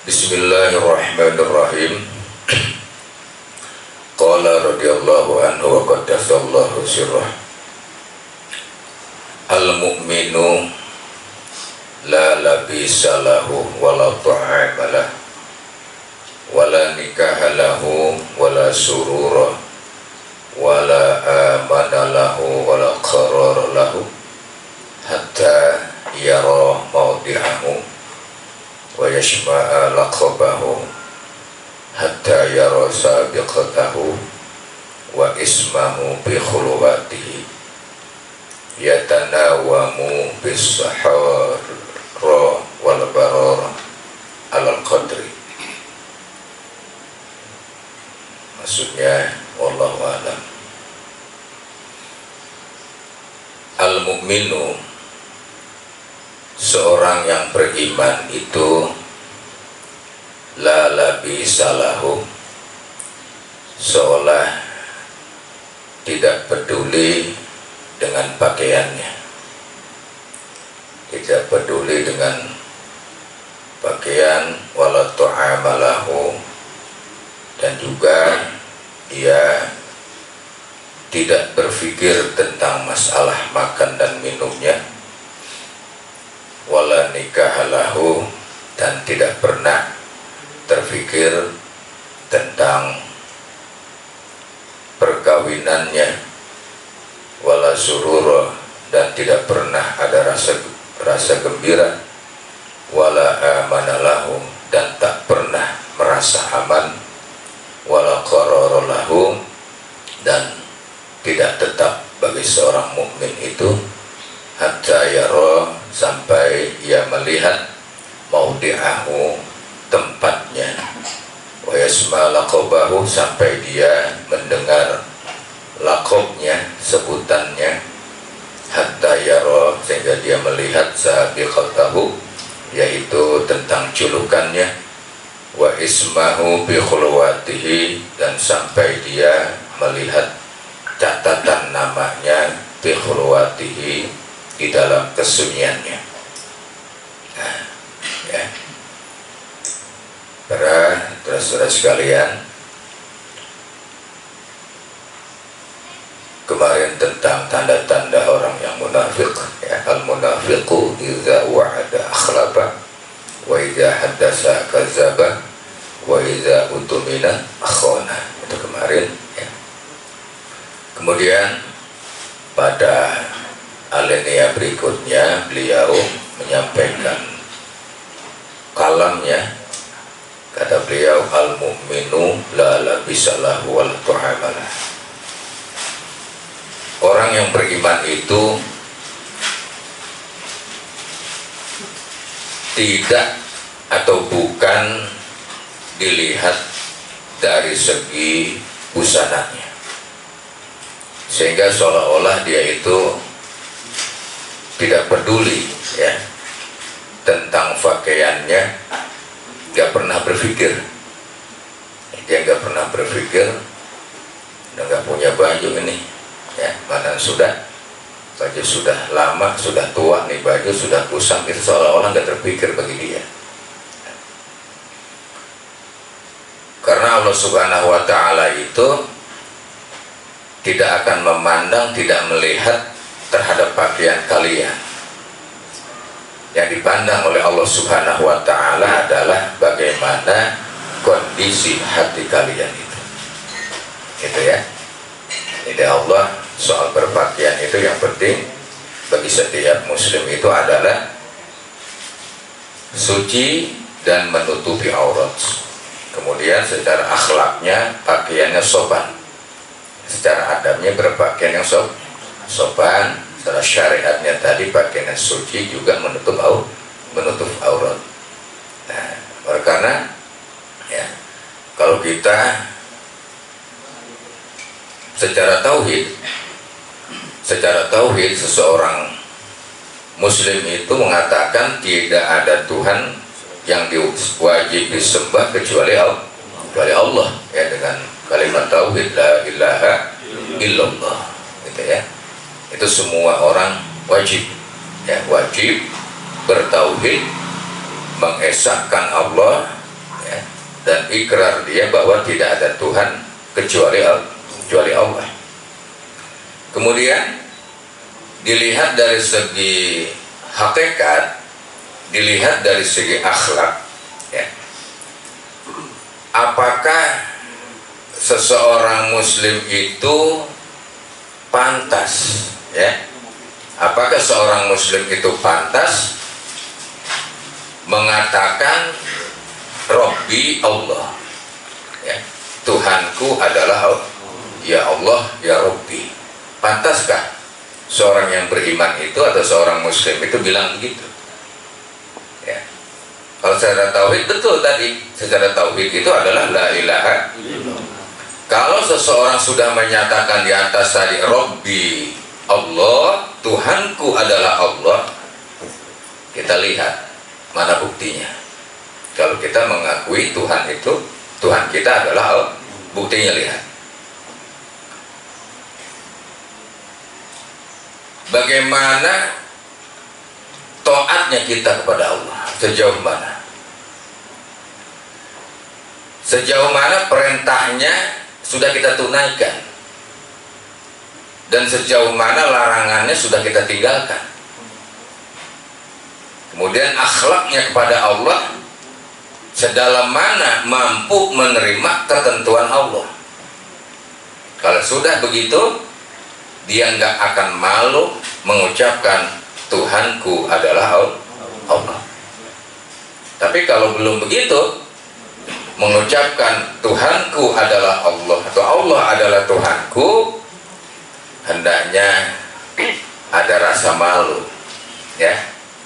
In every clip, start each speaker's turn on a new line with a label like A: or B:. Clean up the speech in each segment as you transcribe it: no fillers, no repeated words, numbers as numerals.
A: Bismillahirrahmanirrahim. Qala radhiyallahu anhu wa qaddasallahu sirrah. Al-mu'minu la labisa lahu wa la ta'ama lahu wa la nikaha lahu wa la surura wa la amana lahu wa la qarara lahu hatta yara mawdi'ahu wa yashma'a laqabahu hatta yara sabiqatahu wa ismahu bi khuluwatihi yatanawamu bis sahara wal barara alal qadri. Maksudnya wallahu a'lam. Al-mu'minu, seorang yang beriman itu la labisa lahu, seolah tidak peduli dengan pakaiannya, tidak peduli dengan pakaian, wala ta'ama lahu, dan juga dia tidak berpikir tentang masalah makan dan minumnya, wala nikah lahu, dan tidak pernah terfikir tentang perkawinannya, wala surura, dan tidak pernah ada rasa gembira, wala amana lahu, dan tak pernah merasa aman, wala qarara lahu, dan tidak tetap bagi seorang mukmin itu hatta yara, sampai ia melihat maudi'ahu, tempatnya, wa yasma laqabahu, sampai dia mendengar laqabnya, sebutannya, hatta yara, sehingga dia melihat sabiqatahu, yaitu tentang julukannya, wa ismahu bi khuluwatihi, dan sampai dia melihat catatan namanya bi khuluwatihi, di dalam kesunyiannya. Nah, ya. Para saudara sekalian, kemarin tentang tanda-tanda orang yang munafik, ya, al-munafiqu idza wa'ada akhlafa wa idza haddasa kadzaba wa idza utumina khana. Itu kemarin, ya. Kemudian pada alinea berikutnya beliau menyampaikan kalamnya. Kata beliau, al-mu'minu la labisa lahu wal tu'amalah. Orang yang beriman itu tidak atau bukan dilihat dari segi busananya, sehingga seolah-olah dia itu tidak peduli, ya, tentang pakaiannya, nggak pernah berpikir, dia nggak pernah berpikir, udah nggak punya baju ini, ya, mana sudah baju sudah lama, sudah tua nih, baju sudah kusam, itu seolah-olah nggak terpikir bagi dia. Karena Allah Subhanahu wa Ta'ala itu tidak akan memandang, tidak melihat terhadap pakaian kalian. Yang dipandang oleh Allah Subhanahu wa Ta'ala adalah bagaimana kondisi hati kalian itu. Gitu ya. Jadi Allah soal berpakaian itu yang penting bagi setiap muslim itu adalah suci dan menutupi aurat. Kemudian secara akhlaknya pakaiannya sopan, secara adabnya berpakaian yang sopan, secara syariatnya tadi pakaian yang suci juga menutup aurat. Nah, karena ya, kalau kita secara tauhid seseorang muslim itu mengatakan tidak ada Tuhan yang wajib disembah kecuali Allah, ya, dengan kalimat tauhid la ilaha illallah, gitu ya. Itu semua orang wajib, ya, wajib bertauhid, mengesahkan Allah dan ikrar dia bahwa tidak ada Tuhan kecuali Allah. Kemudian dilihat dari segi hakikat, dilihat dari segi akhlak, ya. Apakah seseorang muslim itu pantas, ya? Apakah seorang muslim itu pantas mengatakan Rabbi Allah, ya, Tuhanku adalah ya Allah ya Rabbi? Pantaskah seorang yang beriman itu atau seorang muslim itu bilang begitu? Ya. Kalau secara tauhid betul tadi, secara tauhid itu adalah la ilaha. Kalau seseorang sudah menyatakan di atas tadi Rabbi Allah, Tuhanku adalah Allah, kita lihat mana buktinya. Kalau kita mengakui Tuhan itu, Tuhan kita adalah Allah, buktinya lihat. Bagaimana taatnya kita kepada Allah, sejauh mana? Sejauh mana perintahnya sudah kita tunaikan, dan sejauh mana larangannya sudah kita tinggalkan. Kemudian akhlaknya kepada Allah, sedalam mana mampu menerima ketentuan Allah. Kalau sudah begitu, dia nggak akan malu mengucapkan Tuhanku adalah Allah. Tapi kalau belum begitu, mengucapkan Tuhanku adalah Allah atau Allah adalah Tuhanku, hendaknya ada rasa malu, ya,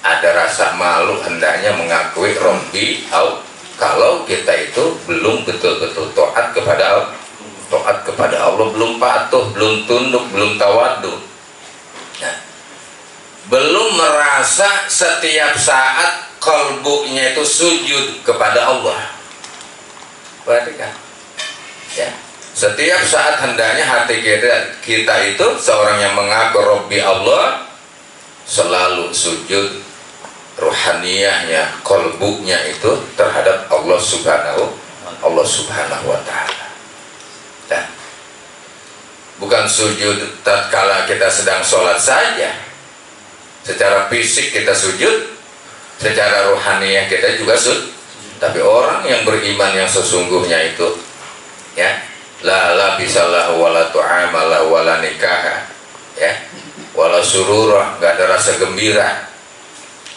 A: ada rasa malu, hendaknya mengakui Rabbi Allah. Kalau kita itu belum betul-betul taat kepada Allah, belum patuh, belum tunduk, belum tawadu, nah, belum merasa setiap saat kalbunya itu sujud kepada Allah. Perhatikan, ya, setiap saat hendaknya hati kita itu seorang yang mengaku Rabbi Allah selalu sujud ruhaniyahnya, kalbunya itu terhadap Allah Subhanahu wa Ta'ala. Dan bukan sujud tatkala kita sedang sholat saja, secara fisik kita sujud, secara ruhaniyah kita juga sujud. Tapi orang yang beriman yang sesungguhnya itu, ya, la bisalahu wala tu'amalahu wala nikah, ya, wala sururah, nggak ada rasa gembira,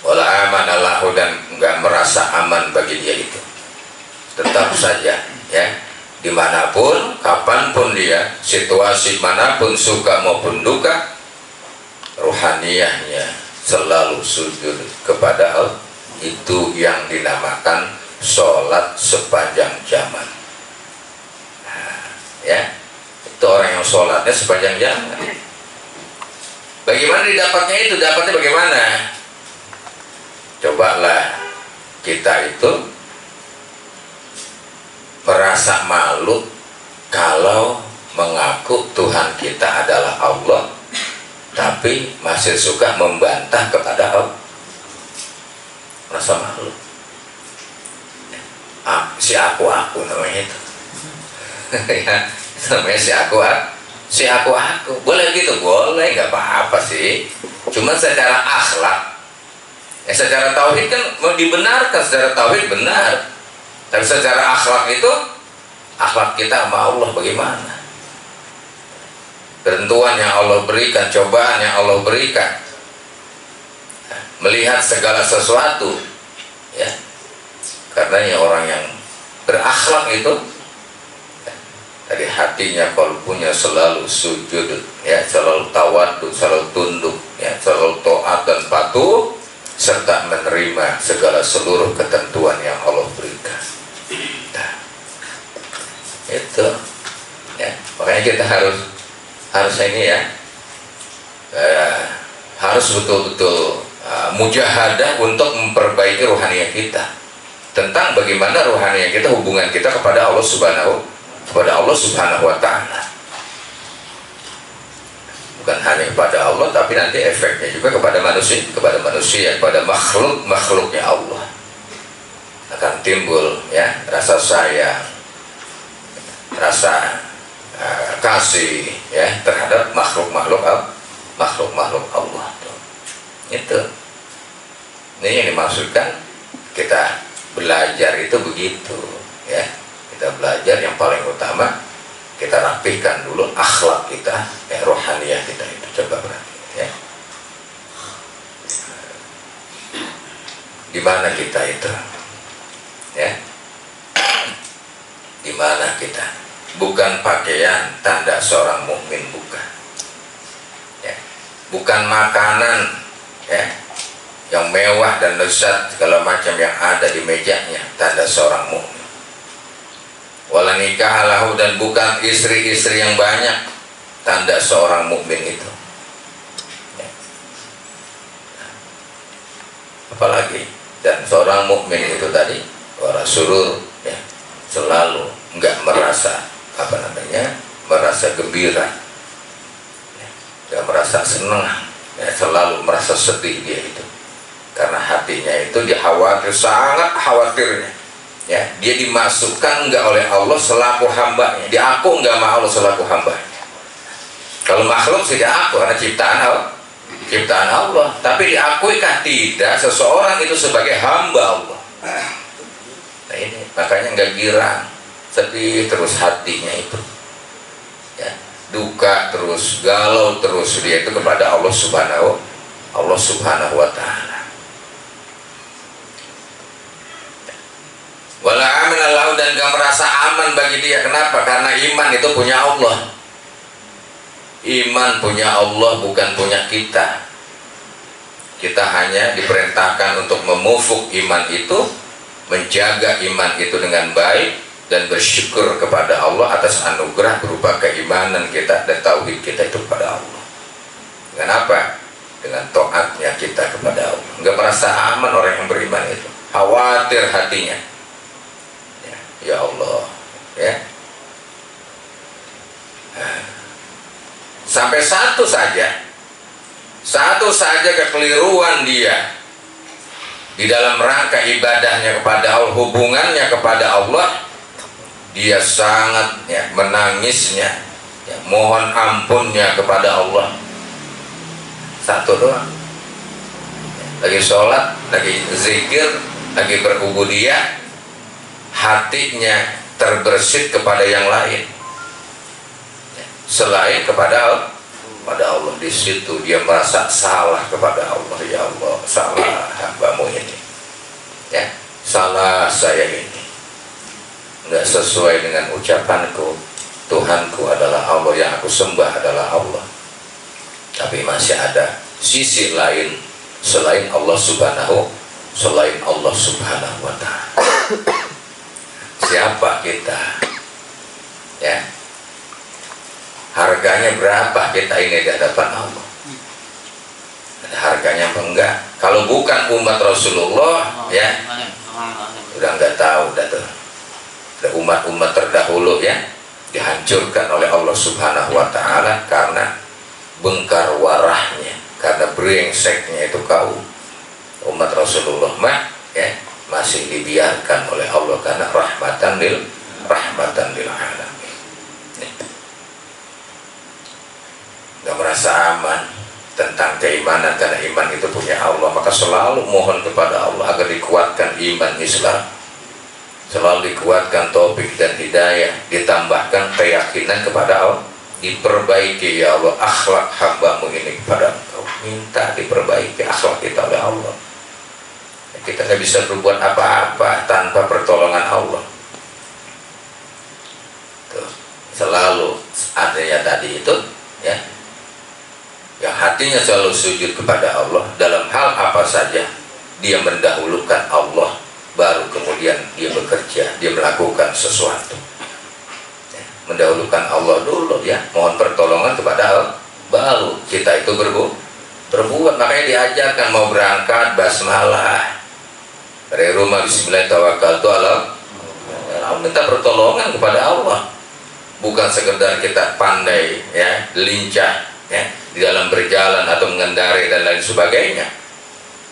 A: wala amanalahu, dan nggak merasa aman bagi dia itu. Tetap saja, ya, dimanapun, kapanpun dia, situasi manapun, suka maupun duka, ruhaniyahnya selalu sujud kepada Allah. Itu yang dinamakan sholat sepanjang zaman. Nah, ya, itu orang yang sholatnya sepanjang zaman. Bagaimana didapatnya itu? Dapatnya bagaimana? Cobalah kita itu merasa malu kalau mengaku Tuhan kita adalah Allah, tapi masih suka membantah kepada Allah. Merasa malu. Si aku namanya itu. Ya, namanya si aku. Boleh gitu, boleh, nggak apa-apa sih. Cuma secara akhlak, ya, secara tauhid kan mau dibenarkan, secara tauhid benar. Tapi secara akhlak itu, akhlak kita sama Allah bagaimana? Ketentuan yang Allah berikan, cobaan yang Allah berikan, melihat segala sesuatu, ya. Karena orang yang berakhlak itu, ya, dari hatinya, kalbunya selalu sujud, ya, selalu tawaduk, selalu tunduk, ya, selalu taat dan patuh, serta menerima segala seluruh ketentuan yang Allah berikan. Nah, itu, ya, makanya kita harus ini, ya, harus betul-betul mujahadah untuk memperbaiki rohaniah kita, tentang bagaimana rohaniah kita, hubungan kita kepada Allah Subhanahu wa Ta'ala. Bukan hanya kepada Allah, tapi nanti efeknya juga kepada manusia, kepada makhluknya Allah. akan timbul ya rasa sayang, rasa kasih ya terhadap makhluk-makhluk Allah. Itu ini yang dimaksudkan kita belajar itu begitu ya. Kita belajar yang paling utama kita rapihkan dulu akhlak kita, rohaniyah kita itu. Coba perhatikan ya. Di mana kita itu? Ya. Di mana kita? Bukan pakaian tanda seorang mukmin, bukan. Ya. Bukan makanan ya yang mewah dan lezat segala macam yang ada di mejanya tanda seorang mukmin. Wala nikah lahu, dan bukan istri-istri yang banyak tanda seorang mukmin itu. Ya. Apalagi dan seorang mukmin itu tadi wala surur ya, selalu enggak merasa merasa gembira ya, enggak merasa senang ya, selalu merasa sedih dia itu karena hatinya itu dia khawatir, sangat khawatirnya ya, dia dimasukkan enggak oleh Allah selaku hambanya, diaku enggak sama Allah selaku hambanya. Kalau makhluk sih diaku karena ciptaan Allah, tapi diakuikah tidak seseorang itu sebagai hamba Allah? Nah ini makanya enggak girang, sedih terus hatinya itu ya, duka terus, galau terus dia itu kepada Allah Subhanahu wa Ta'ala. Wala amin Allah, dan gak merasa aman bagi dia. Kenapa? Karena iman itu punya Allah. Iman punya Allah, bukan punya kita. Kita hanya diperintahkan untuk memufuk iman itu, menjaga iman itu dengan baik, dan bersyukur kepada Allah atas anugerah berupa keimanan kita dan tauhid kita itu kepada Allah. Dengan apa? Dengan taatnya kita kepada Allah. Gak merasa aman orang yang beriman itu, khawatir hatinya. Ya Allah ya. Sampai satu saja kekeliruan dia di dalam rangka ibadahnya kepada Allah, hubungannya kepada Allah, dia sangat ya, menangisnya ya, mohon ampunnya kepada Allah. Satu doang, lagi sholat, lagi zikir, lagi berubudiyah, hatinya terbersit kepada yang lain selain kepada Allah. Di situ dia merasa salah kepada Allah. Ya Allah, salah hambamu ini ya, salah saya ini nggak sesuai dengan ucapanku, Tuhanku adalah Allah, yang aku sembah adalah Allah, tapi masih ada sisi lain selain Allah Subhanahu wa Ta'ala. Siapa kita ya, harganya berapa kita ini di hadapan Allah? Ada harganya apa enggak? Kalau bukan umat Rasulullah ya udah enggak tahu dah tuh. Umat-umat terdahulu ya dihancurkan oleh Allah Subhanahu wa Ta'ala karena bengkar warahnya, karena brengseknya itu kaum. Umat Rasulullah mah ya masih dibiarkan oleh Allah karena rahmatan lil alamin. Gak merasa aman tentang keimanan karena iman itu punya Allah, maka selalu mohon kepada Allah agar dikuatkan iman Islam, selalu dikuatkan taufik dan hidayah, ditambahkan keyakinan kepada Allah, diperbaiki ya Allah akhlak hambamu ini kepada Engkau, minta diperbaiki akhlak kita oleh Allah. Kita nggak bisa berbuat apa-apa tanpa pertolongan Allah. Tuh, selalu adanya tadi itu ya, yang hatinya selalu sujud kepada Allah dalam hal apa saja, dia mendahulukan Allah, baru kemudian dia bekerja, dia melakukan sesuatu ya, mendahulukan Allah dulu ya, mohon pertolongan kepada Allah, baru kita itu berbuat. Makanya diajarkan mau berangkat basmalah dari rumah, bismillah tawakkaltu ala Allah, minta pertolongan kepada Allah, bukan sekedar kita pandai ya, lincah ya di dalam berjalan atau mengendarai dan lain sebagainya.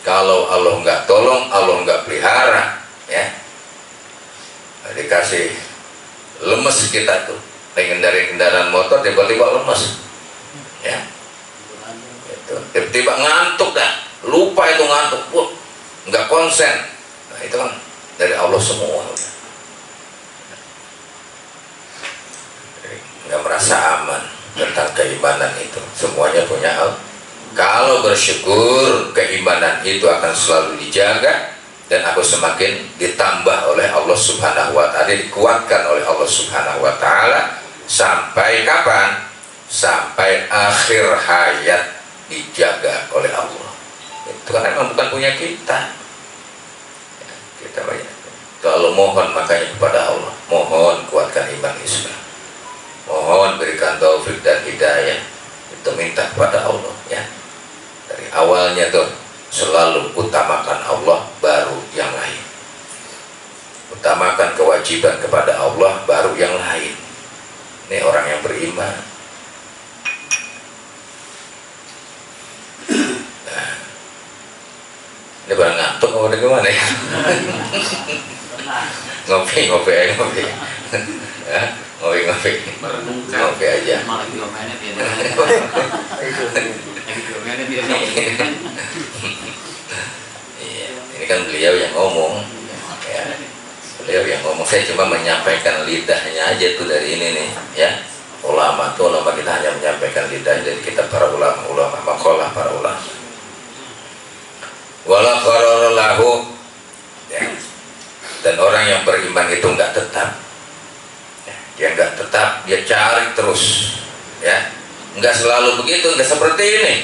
A: Kalau Allah nggak tolong, Allah nggak pelihara ya, dikasih lemes kita tuh, pengen dari kendaraan motor tiba-tiba lemes, ya, itu tiba-tiba ngantuk dah, lupa itu ngantuk, nggak konsen, nah, itu kan dari Allah semua, nggak merasa aman tentang keimanan itu, semuanya punya Allah. Kalau bersyukur, keimanan itu akan selalu dijaga dan aku semakin ditambah oleh Allah Subhanahu wa Ta'ala, dikuatkan oleh Allah Subhanahu wa Ta'ala sampai kapan? Sampai akhir hayat dijaga oleh Allah. Itu kan memang bukan punya kita. Kita banyak. Kalau mohon makanya kepada Allah, mohon kuatkan iman Islam. Mohon berikan taufik dan hidayah. Itu minta kepada Allah, ya. Dari awalnya tuh selalu utamakan Allah baru yang lain. Utamakan kewajiban kepada Allah baru yang lain. Ini orang yang beriman. Nah, ini barang ngantuk mau gimana ya? Ngopi aja. Ini kan beliau yang ngomong, ya. Beliau yang ngomong, saya cuma menyampaikan lidahnya aja tuh dari ini nih, ya. Ulama kita hanya menyampaikan lidah dari kitab para ulama, makalah para ulama. Wala qarara lahu, ya. Dan orang yang beriman itu enggak tetap, ya. Dia enggak tetap, dia cari terus, ya. Enggak selalu begitu, enggak seperti ini.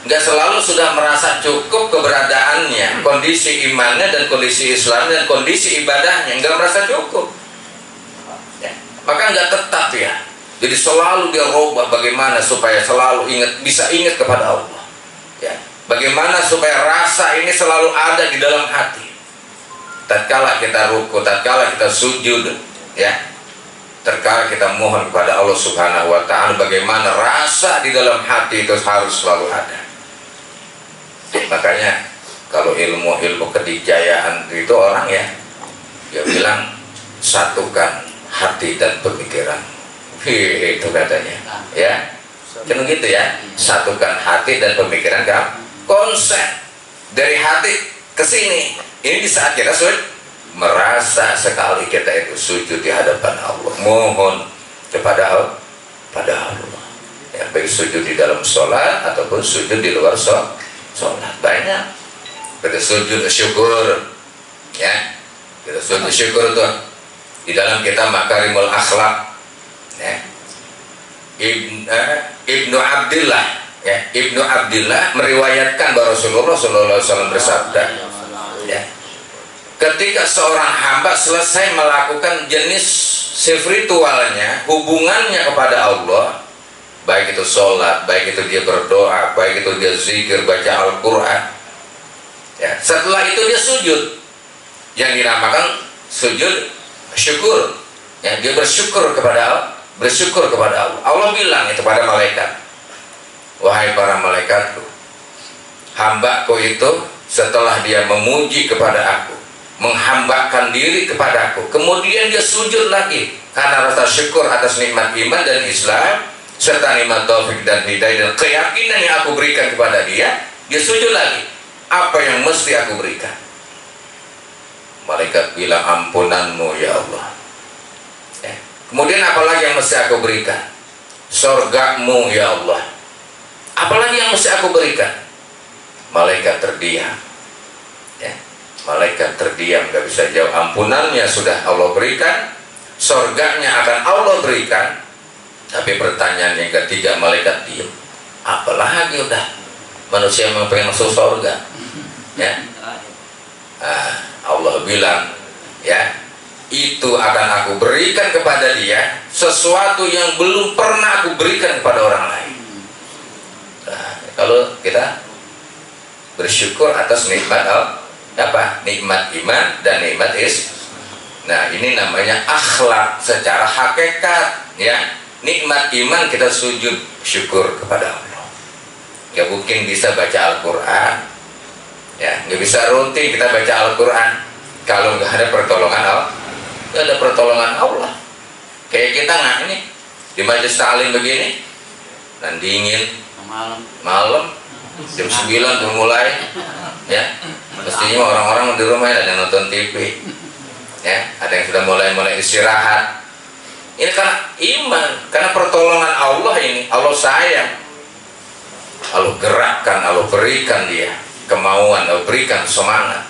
A: Enggak selalu sudah merasa cukup keberadaannya, kondisi imannya dan kondisi Islam dan kondisi ibadahnya, enggak merasa cukup, ya. Maka enggak tetap, ya. Jadi selalu dia robah bagaimana supaya selalu bisa ingat kepada Allah, ya. Bagaimana supaya rasa ini selalu ada di dalam hati. Tatkala kita ruku, tatkala kita sujud, ya. Tatkala kita mohon kepada Allah Subhanahu wa Ta'ala, bagaimana rasa di dalam hati itu harus selalu ada. Makanya kalau ilmu kedikjayaan itu orang, ya, dia bilang satukan hati dan pemikiran. Itu katanya, ya. Kan gitu, ya. Satukan hati dan pemikiran, kan? Konsen dari hati ke sini. Ini di saat kita sujud merasa sekali kita itu sujud di hadapan Allah, mohon kepada Allah, ya, baik sujud di dalam sholat ataupun sujud di luar sholat. Banyak kita sujud syukur, ya. Kita sujud syukur tuh di dalam kitab Makarimul Akhlak, ya. Ibnu Abdillah, ya, Ibnu Abdillah meriwayatkan bahwa Rasulullah SAW bersabda, ya, ketika seorang hamba selesai melakukan jenis spiritualnya, hubungannya kepada Allah, baik itu sholat, baik itu dia berdoa, baik itu dia zikir, baca Al-Quran, ya, setelah itu dia sujud, yang dinamakan sujud syukur, ya, dia bersyukur kepada Allah. Allah bilang itu pada malaikat, wahai para malaikatku, hambaku itu setelah dia memuji kepada aku, menghambakan diri kepadaku, kemudian dia sujud lagi karena rasa syukur atas nikmat iman dan Islam serta nikmat taufik dan hidayah dan keyakinan yang aku berikan kepada dia sujud lagi. Apa yang mesti aku berikan? Malaikat bilang, ampunanmu ya Allah, ya. Kemudian apalagi yang mesti aku berikan? Surgamu ya Allah. Apalagi yang mesti aku berikan? Malaikat terdiam, ya. Malaikat terdiam, gak bisa jawab. Ampunannya sudah Allah berikan, surganya akan Allah berikan, tapi pertanyaan yang ketiga malaikat diam. Apalagi udah manusia yang pengen masuk surga, ya. Allah bilang, ya, itu akan aku berikan kepada dia sesuatu yang belum pernah aku berikan kepada orang lain. Nah, kalau kita bersyukur atas nikmat apa? Nikmat iman dan nikmat Islam. Nah, ini namanya akhlak secara hakikat, ya. Nikmat iman kita sujud syukur kepada Allah. Gak mungkin bisa baca Al-Quran, ya, gak bisa rutin kita baca Al-Quran kalau gak ada pertolongan Allah. Gak ada kita nggak ini di majelis taklim begini dan dingin malam jam 9 udah mulai ya, mestinya orang-orang di rumah ada yang nonton TV ya, ada yang sudah mulai istirahat. Ini karena iman, karena pertolongan Allah. Ini Allah sayang, Allah gerakkan, Allah berikan dia kemauan, Allah berikan semangat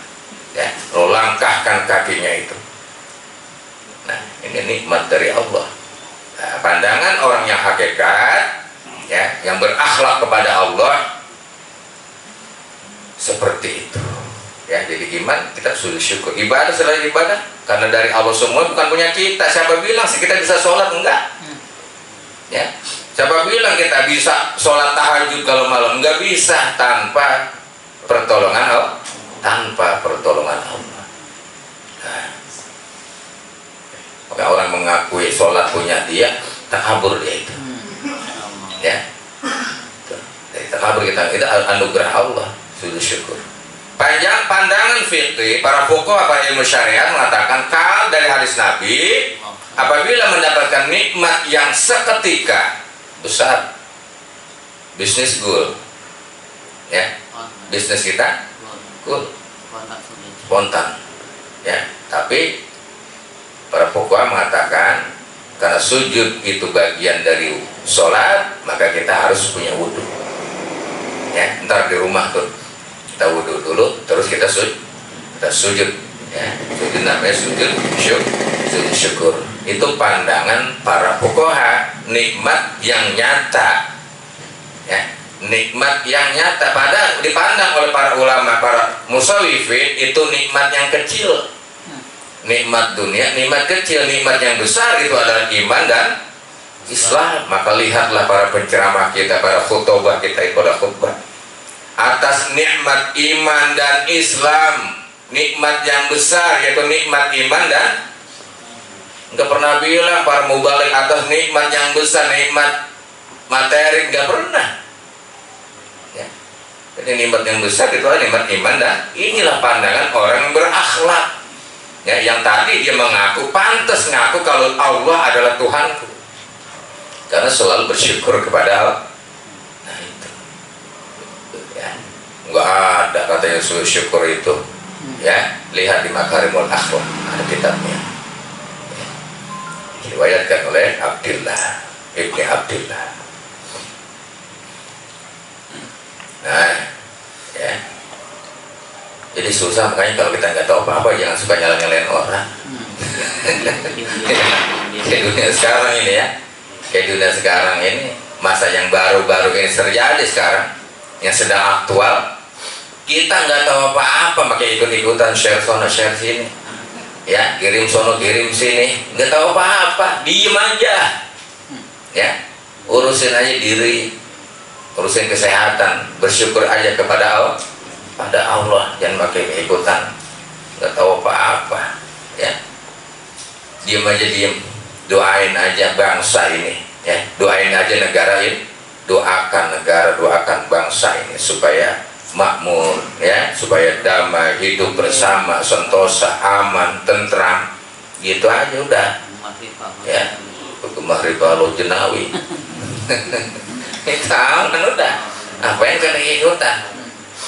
A: ya, Allah langkahkan kakinya itu. Nah, ini nikmat dari Allah. Nah, pandangan orang yang hakikat ya, yang berakhlak kepada Allah seperti itu ya. Jadi iman, kita sudah syukur. Ibadah selain ibadah karena dari Allah semua, bukan punya kita. Siapa bilang sih kita bisa sholat? Enggak ya. Siapa bilang kita bisa sholat tahajud kalau malam? Enggak bisa tanpa pertolongan Allah. Tanpa pertolongan Allah. Nah, maka orang mengakui sholat punya dia, takabur dia itu ya. Dari takabur kita, itu anugerah Allah, sudah syukur. Pandangan fikih para fuqaha, para ilmu syariat mengatakan kal dari hadis Nabi, apabila mendapatkan nikmat yang seketika besar, bisnis goal ya, bisnis kita goal spontan ya. Tapi para fuqaha mengatakan karena sujud itu bagian dari sholat, maka kita harus punya wudhu ya. Ntar di rumah tuh kita wudhu dulu, terus kita sujud ya. Sujud namanya sujud syukur. Itu pandangan para fuqaha, nikmat yang nyata ya, nikmat yang nyata. Padahal dipandang oleh para ulama, para musawwifin, itu nikmat yang kecil. Nikmat dunia, nikmat kecil. Nikmat yang besar itu adalah iman dan Islam. Maka lihatlah para penceramah kita, para khutbah kita itu pada khutbah atas nikmat iman dan Islam, nikmat yang besar yaitu nikmat iman dan nggak pernah bilang para mubalik atas nikmat yang besar, nikmat materi, nggak pernah ya. Jadi nikmat yang besar itu adalah nikmat iman, dan inilah pandangan orang yang berakhlak ya, yang tadi dia mengaku, pantas ngaku kalau Allah adalah Tuhanku karena selalu bersyukur kepada Allah. Nah itu ya, nggak ada katanya syukur itu ya. Lihat di Makarimul Akhlak, ada kitabnya ya. Diriwayatkan oleh Abdullah Ibni Abdullah. Nah ya, jadi susah. Makanya kalau kita nggak tahu apa-apa, jangan suka nyalain orang. Kayak dunia sekarang ini ya, kayak dunia sekarang ini, masa yang baru-baru ini terjadi sekarang, yang sedang aktual. Kita nggak tahu apa-apa, makanya ikut-ikutan share sono share sini ya, kirim sono kirim sini, nggak tahu apa-apa, diem aja ya. Urusin aja diri, urusin kesehatan, bersyukur aja kepada Allah, pada Allah, jangan pakai ikutan, nggak tahu apa-apa ya. Diem aja, diem. Doain aja bangsa ini ya, doain aja negara ini, doakan negara, doakan bangsa ini supaya makmur ya, supaya damai, hidup bersama, sentosa, aman, tentram, gitu aja udah ya. Hukumah riba lo jenawi tahu kan udah, apa yang kena ikutan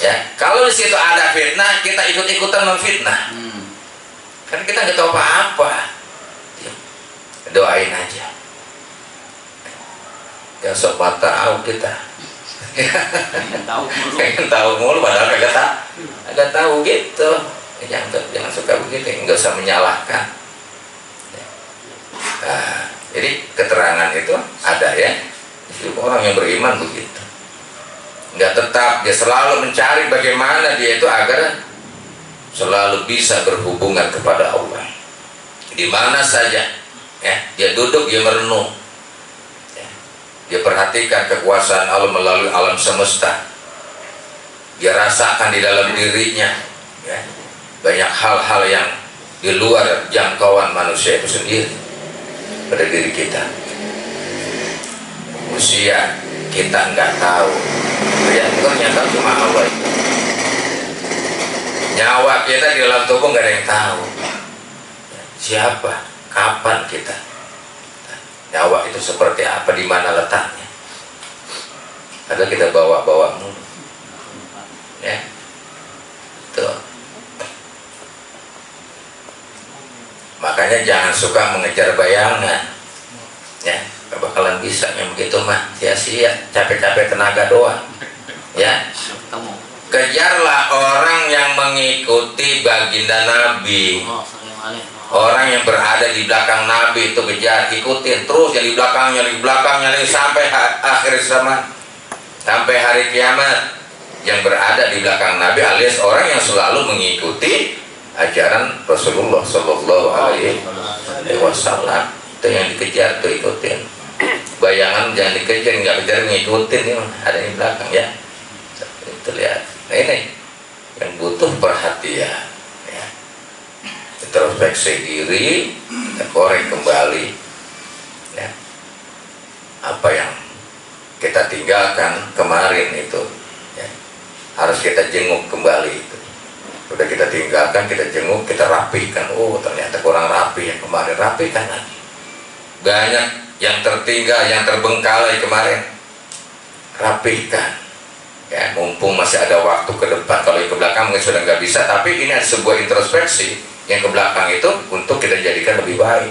A: ya. Kalau di situ ada fitnah, kita ikut-ikutan memfitnah kan kita nggak tahu apa-apa. Doain aja, jangan sok tahu kita pengen tahu mulu padahal kagak tahu gitu. Jangan suka begitu, nggak usah menyalahkan. Nah, jadi keterangan itu ada ya. Orang yang beriman begitu, nggak tetap, dia selalu mencari bagaimana dia itu agar selalu bisa berhubungan kepada Allah di mana saja ya. Dia duduk, dia merenung ya. Dia perhatikan kekuasaan Allah melalui alam semesta, dia rasakan di dalam dirinya ya, banyak hal-hal yang di luar jangkauan manusia itu sendiri pada diri kita. Usia kita nggak tahu ya, ternyata cuma Allah itu. Nyawa kita di dalam tubuh nggak ada yang tahu siapa, kapan kita nyawa itu seperti apa, di mana letaknya. Padahal kita bawa-bawa mulu, ya. Tuh. Makanya jangan suka mengejar bayangan, ya. Gak bakalan bisa yang begitu mah, sia-sia, capek-capek tenaga doang, ya. Kejarlah orang yang mengikuti baginda Nabi. Orang yang berada di belakang Nabi itu kejar, ikutin terus yang di belakangnya sampai akhir zaman, sampai hari kiamat. Yang berada di belakang Nabi alias orang yang selalu mengikuti ajaran Rasulullah Shallallahu Alaihi Wasallam, itu yang dikejar, tuh ikutin. Bayangan jangan dikejar, nggak kejar, ngikutin, ya, ada di belakang, ya. Itu lihat. Nah, ini yang butuh perhatian, ya. Introspeksi diri, kita korek kembali, ya. Apa yang kita tinggalkan kemarin itu, ya, harus kita jenguk kembali itu. Udah kita tinggalkan, kita jenguk, kita rapihkan. Oh, ternyata kurang rapi yang kemarin, rapihkan lagi. Banyak yang tertinggal, yang terbengkalai kemarin, rapihkan. Ya, mumpung masih ada waktu ke depan. Kalau yang ke belakang mungkin sudah nggak bisa, tapi ini ada sebuah introspeksi yang ke belakang itu untuk kita jadikan lebih baik,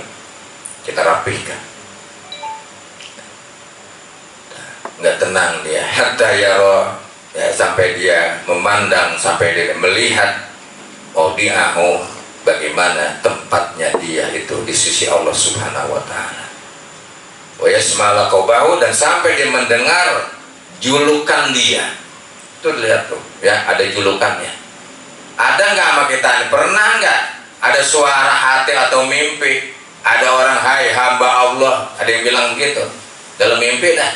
A: kita rapihkan. Nggak tenang dia, hatta yara, ya, sampai dia memandang, sampai dia melihat maudi'ahu, bagaimana tempatnya dia itu di sisi Allah Subhanahu wa Ta'ala. Wa yasma'ala qawbahu, dan sampai dia mendengar julukan dia. Tuh lihat tuh, ya, ada julukannya. Ada nggak sama kita nih? Pernah nggak ada suara hati atau mimpi? Ada orang, hai hamba Allah, ada yang bilang begitu dalam mimpi dah.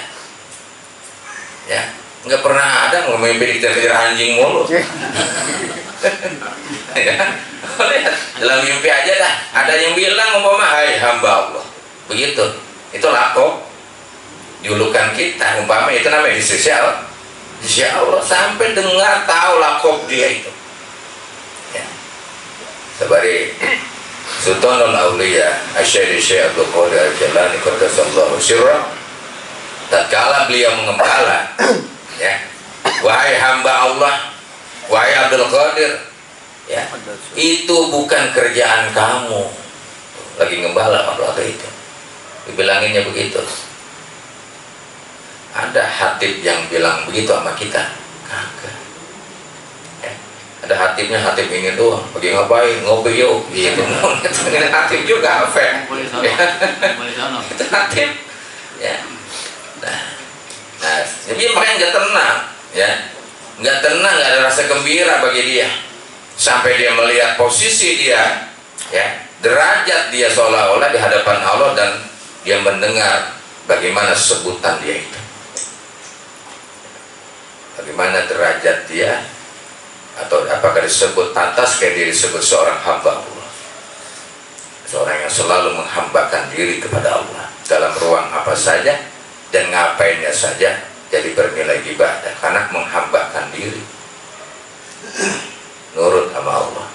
A: Ya, nggak pernah ada mau mimpi dikejar-kejar anjing mulu. Ya, lihat dalam mimpi aja dah. Ada yang bilang umpama, hai hamba Allah. Begitu. Itu lakob julukan kita, umpama itu namanya di sisi Allah, sampai dengar tahu lakob dia itu, ya. Sabari Sultanul Auliya Asy-Syaikh Abdul Qadir Al-Jilani qaddasallahu sirra, tatkala beliau mengembala, ya, wahai hamba Allah, wahai Abdul Qadir, ya, itu bukan kerjaan kamu. Lagi ngembala waktu itu dibilanginnya begitu. Ada hatib yang bilang begitu sama kita, kagak. Ya, ada hatibnya, hatib ini doang, pergi ngapain, ngopi yuk, gitu. Ini hatib juga, apa? Ya. Itu hatib, ya. Nah, jadi makanya nggak tenang, ya, nggak tenang, nggak ada rasa gembira bagi dia, sampai dia melihat posisi dia, ya, derajat dia seolah-olah di hadapan Allah, dan dia mendengar bagaimana sebutan dia itu. Bagaimana derajat dia, atau apakah disebut pantas kayak dia disebut seorang hamba Allah, seorang yang selalu menghambakan diri kepada Allah dalam ruang apa saja dan ngapainnya saja, jadi bernilai ibadah karena menghambakan diri, nurut sama Allah.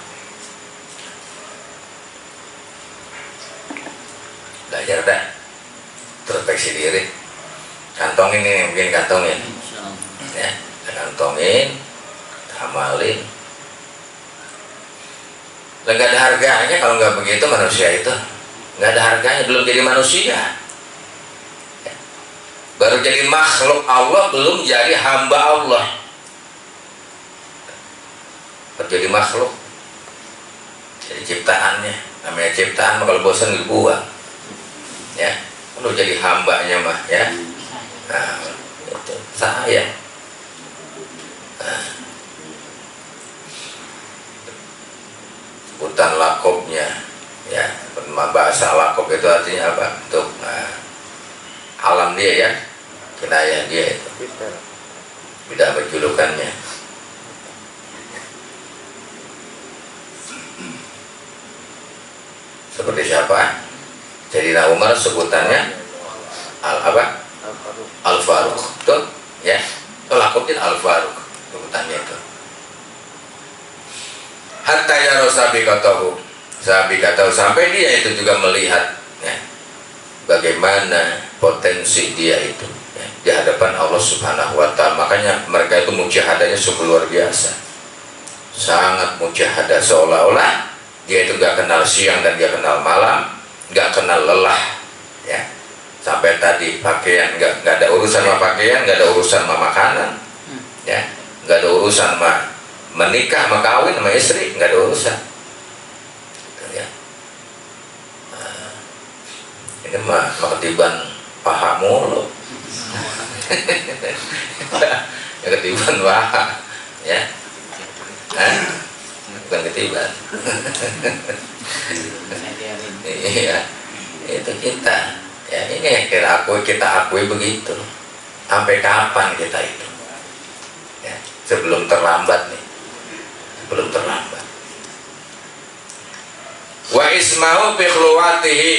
A: Belajar dah, introspeksi diri, kantongin ini, mungkin kantongin, ya, kantongin, amalin. Nggak ada harganya kalau nggak begitu, manusia itu nggak ada harganya, belum jadi manusia, ya. Baru jadi makhluk Allah, belum jadi hamba Allah. Baru jadi makhluk, jadi ciptaannya, namanya ciptaan, kalau bosan dibuang, ya. Kalau jadi hambanya mah, ya, nah, itu sayang. Sebutan lakobnya, ya, bahasa lakob itu artinya apa? Untuk alam dia, ya, kinayah dia itu, tidak berjulukannya. Seperti siapa? Sayyidina Umar sebutannya Al-Faruq, tuh, ya, itu lakobnya Al-Faruq, sebutannya itu. Hatta yara sabiqatahu, sampai dia itu juga melihat, ya, bagaimana potensi dia itu ya, di hadapan Allah Subhanahu wa Ta'ala. Makanya mereka itu mujahadahnya sungguh luar biasa, sangat mujahadah, seolah-olah dia itu gak kenal siang dan gak kenal malam, gak kenal lelah ya. Sampai tadi pakaian gak ada urusan sama pakaian, gak ada urusan sama makanan ya, gak ada urusan sama menikah, sama kawin, sama istri, gak ada urusan gitu, ya. Ini mah ketiban paha mulu ya, ketiban paha ya, bukan ketiban. Iya, itu kita ya, ini yang kita akui begitu. Sampai kapan kita itu ya, sebelum terlambat nih, sebelum terlambat. Wa isma'u bi khulwatihi,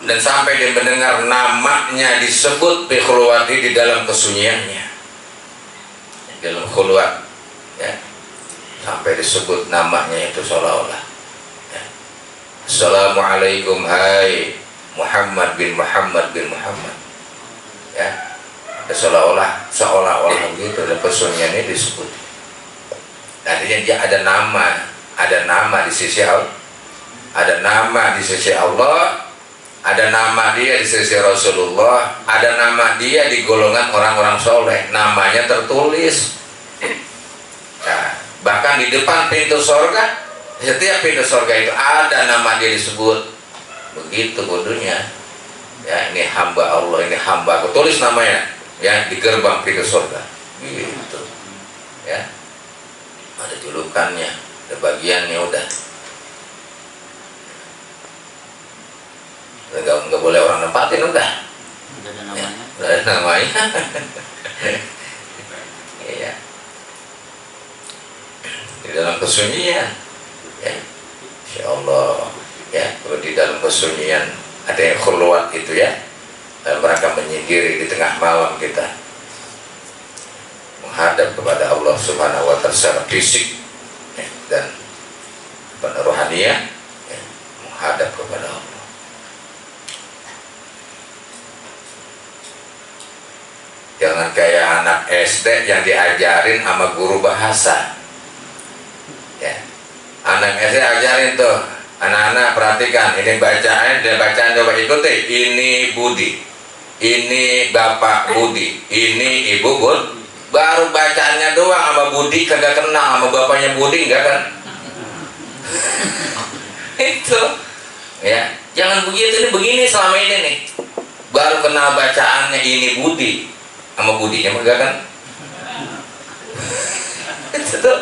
A: dan sampai dia mendengar namanya disebut bi khulwatihi, di dalam kesunyiannya, di dalam khulwat ya, sampai disebut namanya itu seolah-olah ya. Assalamualaikum hai Muhammad bin Muhammad bin Muhammad ya, seolah-olah begitu, dalam kesunyiannya disebut. Artinya dia ada nama di sisi Allah, ada nama di sisi Allah, ada nama dia di sisi Rasulullah, ada nama dia di golongan orang-orang soleh, namanya tertulis. Nah, bahkan di depan pintu sorga, setiap pintu sorga itu ada nama dia disebut. Begitu kudunya ya, ini hamba Allah, ini hamba aku, tulis namanya ya di gerbang pintu sorga gitu ya. Ada julukannya, ada bagiannya, udah nggak boleh orang nempatin, udah ada namanya ya, udah ada namanya. Iya, di dalam kesunyian ya, insya Allah ya, kalau di dalam kesunyian ada yang khulwat itu ya, dan mereka menyendiri di tengah malam, kita menghadap kepada Allah Subhanahu wa Ta'ala secara fisik ya, dan pada rohaniah ya, menghadap kepada Allah. Jangan kayak anak SD yang diajarin sama guru bahasa ya. Anak SD ajarin tuh, anak-anak perhatikan, ini bacaan, dan bacaan coba ikuti. Ini Budi, ini Bapak Budi, ini Ibu Bud. Baru bacaannya doang sama Budi kagak kenal, sama bapaknya Budi enggak kan? Itu ya, jangan begitu, ini begini selama ini nih. Baru kenal bacaannya ini Budi, sama Budinya enggak kan? Itu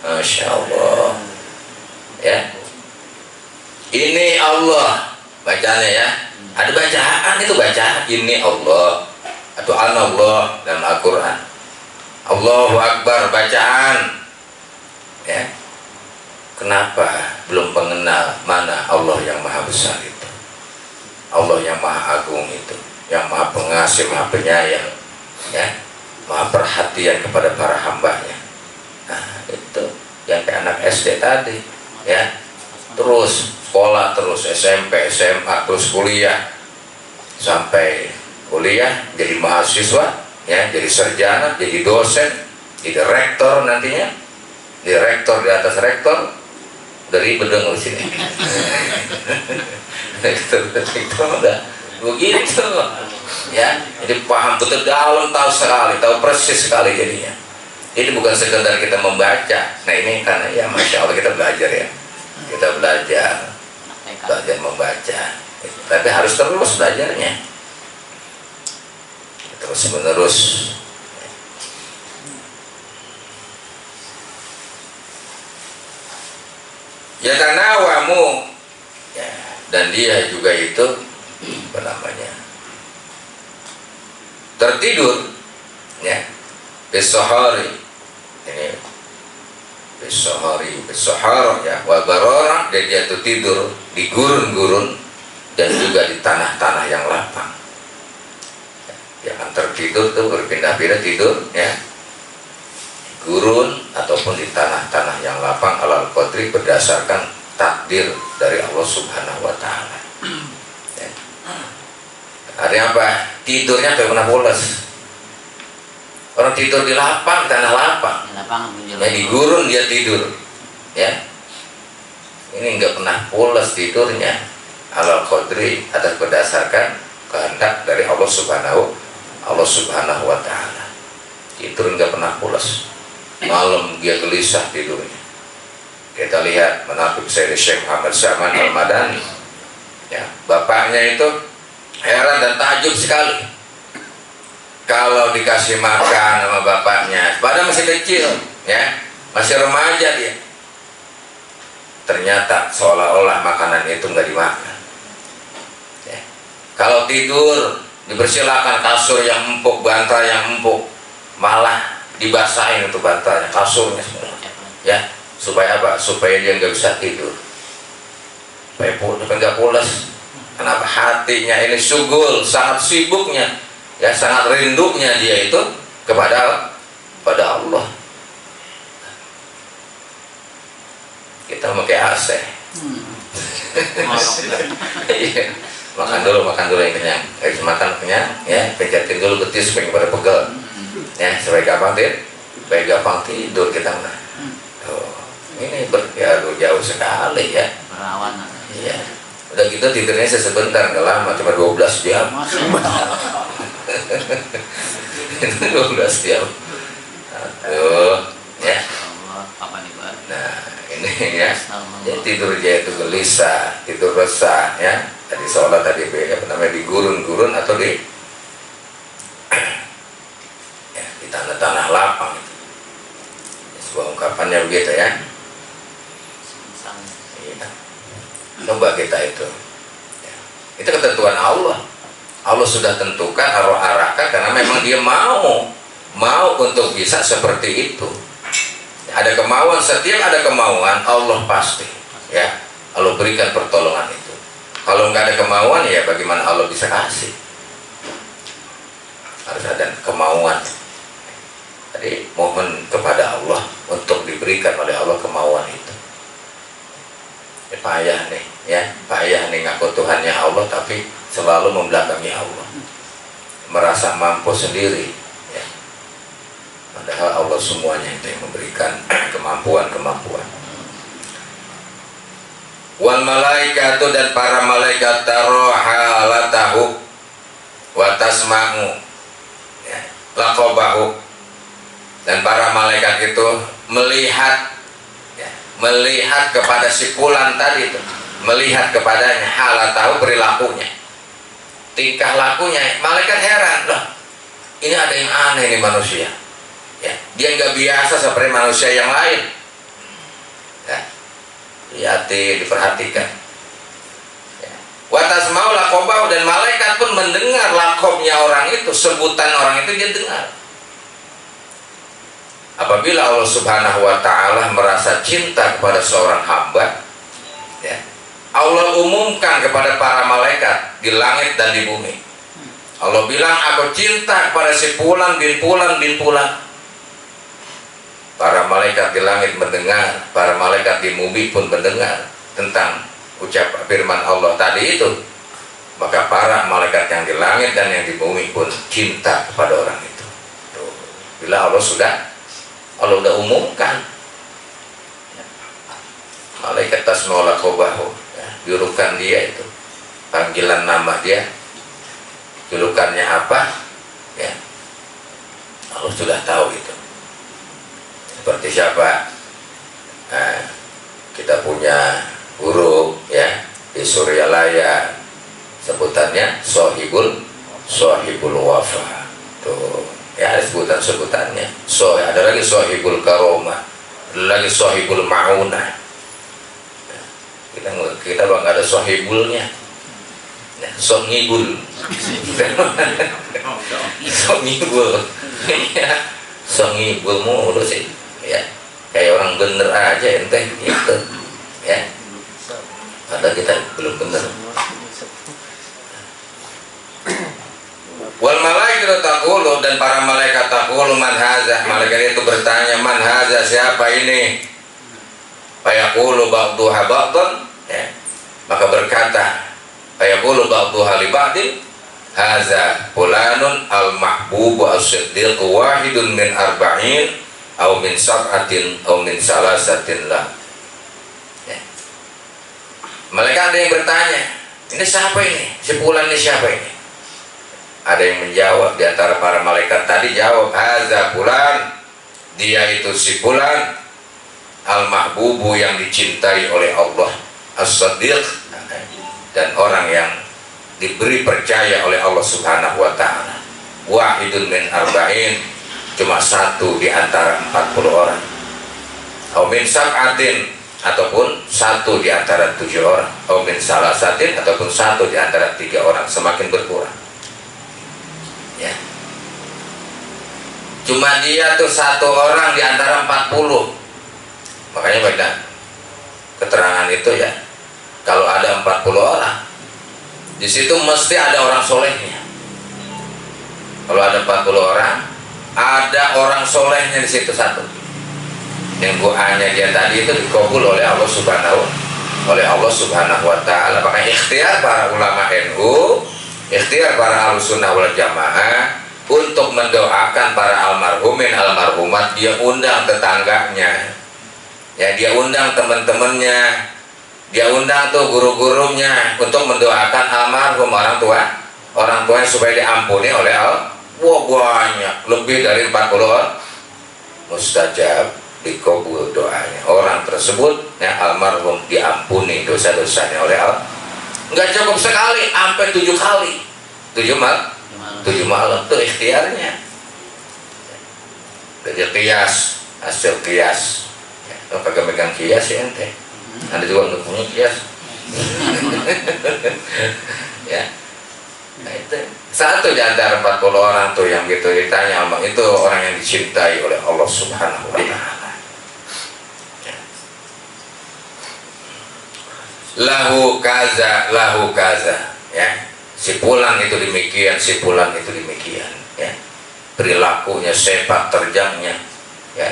A: Masya Allah ya. Ini Allah bacanya ya, ada bacaan, itu bacaan ini Allah atau Allah dalam Al-Quran. Allahu Akbar bacaan ya. Kenapa belum mengenal mana Allah yang maha besar itu, Allah yang maha agung itu, yang maha pengasih, maha penyayang ya, maha perhatian kepada para hambanya. Nah itu yang kayak anak SD tadi ya, terus sekolah, terus SMP, SMA, terus kuliah, sampai kuliah jadi mahasiswa ya, jadi sarjana, jadi dosen, jadi rektor, nantinya direktur di atas rektor, dari bedeng di sini. rektor udah begitu ya, jadi paham betul, dalam, tahu sekali, tahu persis sekali jadinya. Ini bukan sekedar kita membaca. Nah ini karena ya Masya Allah kita belajar ya, kita belajar membaca, tapi harus terus belajarnya, terus menerus. Ya tanawamu ya, dan dia juga itu apa namanya, tertidur ya, besohari ini, besohara ya, wabarora, dan dia itu tidur di gurun-gurun dan juga di tanah-tanah yang lapang. Jangan tertidur tuh berpindah-pindah tidur ya, gurun ataupun di tanah-tanah yang lapang alal qadri, berdasarkan takdir dari Allah Subhanahu wa Ta'ala ya. Artinya apa? Tidurnya kayak pernah pulas. Orang tidur di lapang, tanah lapang. Ya di gurun dia tidur. Ya. Ini nggak pernah pulas tidurnya. Alal qadri, atas berdasarkan kehendak dari Allah Subhanahu wa Ta'ala. Tidur nggak pernah pulas. Malam dia gelisah tidurnya. Kita lihat menafik Sayyid Syekh Muhammad Syaman Al-Madani. Ya, bapaknya itu heran dan takjub sekali kalau dikasih makan sama bapaknya, padahal masih kecil, ya, masih remaja dia. Ternyata seolah-olah makanan itu nggak dimakan. Ya. Kalau tidur dipersilakan kasur yang empuk, bantal yang empuk, malah dibasahin untuk bantalnya, kasurnya semua. Ya, supaya apa? Supaya dia nggak bisa tidur. Supaya nggak pulas. Kenapa? Hatinya ini sugul, sangat sibuknya, ya, sangat rindunya dia itu kepada Allah. Kita pakai AC. Iya. Makan dulu yang kenyang. Habis makan kenyang, ya, pencetkin dulu betis supaya pada pegel. Ya, supaya gampang tidur kita mah. Oh, ini jauh sekali ya.
B: Perawan.
A: Iya. Udah gitu tidurnya sebentar, nggak lama, cuma 12 jam. 12 jam. Aduh, ya. Nah, ini ya. Ya tidur dia itu gelisah, tidur resah, ya. Tadi sholat tadi apa namanya di gurun-gurun atau di ya, di tanah-tanah lapang itu. Sebuah ungkapannya begitu ya. Coba kita itu ya. Itu ketentuan Allah. Allah sudah tentukan arahkan karena memang dia mau untuk bisa seperti itu. Ada kemauan, setiap ada kemauan Allah pasti, ya, Allah berikan pertolongan itu. Kalau nggak ada kemauan, ya bagaimana Allah bisa kasih? Harus ada kemauan. Jadi mohon kepada Allah untuk diberikan oleh Allah kemauan itu. Payah nih ngaku Tuhannya Allah tapi selalu membelakangi Allah, merasa mampu sendiri, ya. Padahal Allah semuanya itu yang memberikan kemampuan. Wal malaikatu, dan para malaikat taro halatahu wa tasma'u, ya, laqabahu, dan para malaikat itu melihat kepada si fulan tadi itu, melihat kepadanya, halatahu, perilakunya, tingkah lakunya. Malaikat heran, loh, ini ada yang aneh nih manusia, ya, dia nggak biasa seperti manusia yang lain, ya. Lihatin, diperhatikan, ya. Watas mau lakobahu, dan malaikat pun mendengar lakobnya orang itu, sebutan orang itu dia dengar. Apabila Allah Subhanahu wa Ta'ala merasa cinta kepada seorang hamba, ya, Allah umumkan kepada para malaikat di langit dan di bumi. Allah bilang, aku cinta kepada si Fulan bin Fulan bin Fulan. Para malaikat di langit mendengar, para malaikat di bumi pun mendengar tentang ucapan firman Allah tadi itu. Maka para malaikat yang di langit dan yang di bumi pun cinta kepada orang itu. Tuh. Bila Allah udah umumkan, ya. Malaikat tasma'u laqabahu, ya, julukan dia itu, panggilan nama dia, julukannya apa, ya, Allah sudah tahu itu. Seperti siapa? Nah, kita punya guru, ya, di Suryalaya, sebutannya Sohibul Wafa. Tuh, ya, ada sebutannya. Ada lagi Sohibul Karomah, ada lagi Sohibul Ma'unah. Kita bang ada Sohibulnya, ya, Sohibul, Sohibul mulu sih, ya, kayak orang bener aja ente, gitu, ya. Padahal kita belum bener. Wal malaikatu taqulu, dan para malaikat taqulu man haza, malaikat itu bertanya, man haza, siapa ini? Fayaqulu ba'duha ba'dan, ya. Maka berkata, fayaqulu ba'duha li ba'din, haza fulanun al-mahbubu as-siddiq wahidun min arba'in au min sab'atin au min salasatin lah. Ya. Malaikat ada yang bertanya, ini siapa ini? Si fulan ini siapa ini? Ada yang menjawab di antara para malaikat tadi, jawab, haza fulan, dia itu si fulan al-mahbubu yang dicintai oleh Allah, as-siddiq, dan orang yang diberi percaya oleh Allah Subhanahu wa ta'ala, wahidun min arba'in, cuma satu di antara 40 orang, au min sab'atin, ataupun satu di antara 7 orang, au min salasatin, ataupun satu di antara 3 orang, semakin berkurang. Ya. Cuma dia tuh satu orang di antara 40. Makanya pada keterangan itu ya, kalau ada 40 orang, di situ mesti ada orang solehnya. Kalau ada 40 orang, ada orang solehnya di situ satu. Yang doanya dia tadi itu dikabul oleh Allah Subhanahu wa ta'ala. Maka ikhtiar para ulama NU, ikhtiar para Ahlussunnah wal Jamaah untuk mendoakan para almarhumin almarhumat. Dia undang tetangganya, ya, dia undang teman-temannya, dia undang tuh guru-gurunya untuk mendoakan almarhum orang tua supaya diampuni oleh Allah. Wah, banyak, lebih dari 40 orang mustajab, dikabul doanya orang tersebut, ya, almarhum diampuni dosa-dosanya oleh Allah. Enggak cukup sekali, sampai 7 kali, 7 malam tuh ikhtiarnya. Jadi kias, hasil kias. Kalau kagak megang kias ya ente, ada juga nggak punya kias. Ya, nah itu satu di antara 40 orang tuh yang gitu ditanya, itu orang yang dicintai oleh Allah Subhanahu wa ta'ala. Ya. Lahu kaza, ya, si fulan itu demikian, si fulan itu demikian, ya, perilakunya, sepak terjangnya, ya,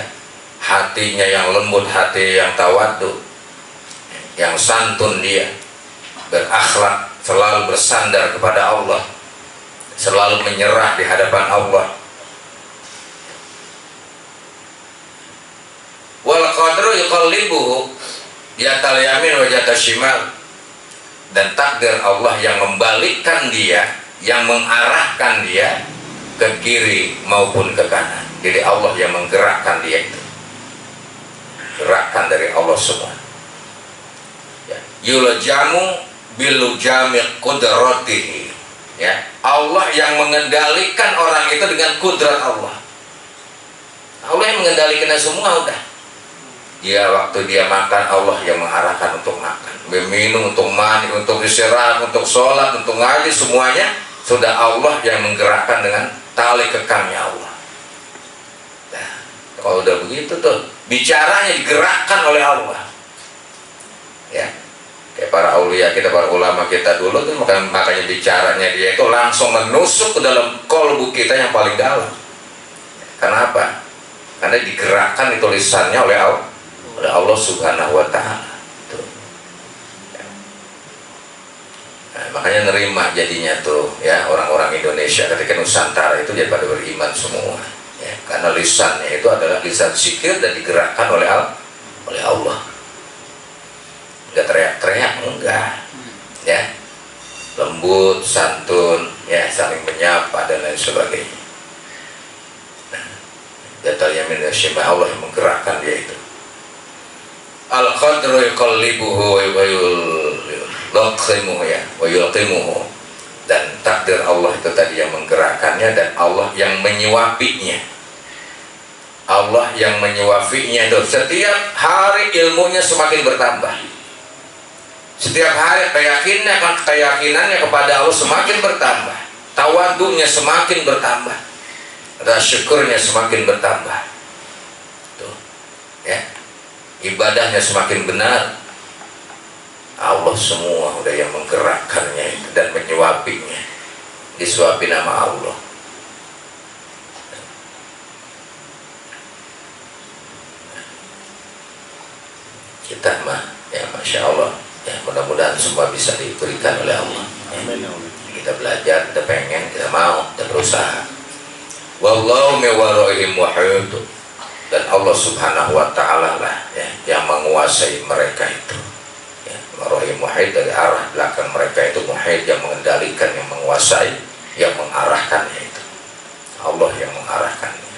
A: hatinya yang lembut, hati yang tawadhu, yang santun, dia berakhlak, selalu bersandar kepada Allah, selalu menyerah di hadapan Allah. Wal qadru yuqallibuhu yatal yamin wa yatal shimal, dan takdir Allah yang membalikkan dia, yang mengarahkan dia ke kiri maupun ke kanan. Jadi Allah yang menggerakkan dia itu, gerakan dari Allah semua. Ya. Yulajamu bilujami qudratihi, ya, Allah yang mengendalikan orang itu dengan kudrat Allah. Allah yang mengendalikan semua udah. Dia waktu dia makan, Allah yang mengarahkan untuk makan, minum, untuk mandi, untuk istirahat, untuk sholat, untuk ngaji, semuanya sudah Allah yang menggerakkan dengan tali kekangnya Allah. Nah, kalau udah begitu tuh, bicaranya digerakkan oleh Allah. Ya, kayak para aulia kita, para ulama kita dulu tuh, makanya bicaranya dia itu langsung menusuk ke dalam kolbu kita yang paling dalam. Kenapa? Karena digerakkan itu lisannya oleh Allah Subhanahu wa ta'ala. Nah, makanya nerima jadinya tuh, ya, orang-orang Indonesia ketika Nusantara itu jadi pada beriman semua, ya, karena lisannya itu adalah lisan zikir dan digerakkan oleh Allah. Enggak teriak-teriak, enggak, ya, lembut, santun, ya, saling menyapa dan lain sebagainya. Yatal yamin wa shimal, Allah yang menggerakkan dia itu. Al-qadru yuqallibuhu wa yulqimuhu, ya, wa yulqimuhu, dan takdir Allah itu tadi yang menggerakkannya, dan Allah yang menyuapinya. Allah yang menyuapinya itu setiap hari ilmunya semakin bertambah. Setiap hari keyakinannya kepada Allah semakin bertambah, tawadunya semakin bertambah, rasa syukurnya semakin bertambah. Tuh, ya, ibadahnya semakin benar. Allah semua udah yang menggerakkannya itu dan menyuapinya, disuapi nama Allah. Kita mah, ya, masya Allah, ya, mudah-mudahan semua bisa diberikan oleh Allah, ya. Kita belajar, kita pengen, kita mau, kita berusaha. Wallahu min waraihim muhit. Dan Allah Subhanahu wa taala lah ya, yang menguasai mereka itu. Ya, waraihim muhit dari arah belakang mereka itu, muhit yang mengendalikan, yang menguasai, yang mengarahkannya itu. Allah yang mengarahkannya.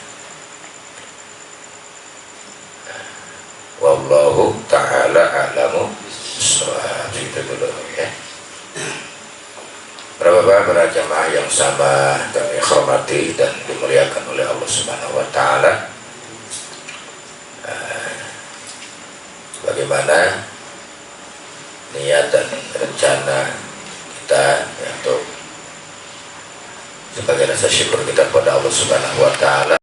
A: Wallahu ta'ala a'lamu bissawab. Itu dulu ya. Para jamaah yang sama kami hormati dan dimuliakan oleh Allah Subhanahu wa taala. Bagaimana niat dan rencana kita ya, untuk sebagai rasa syukur kita kepada Allah Subhanahu wa taala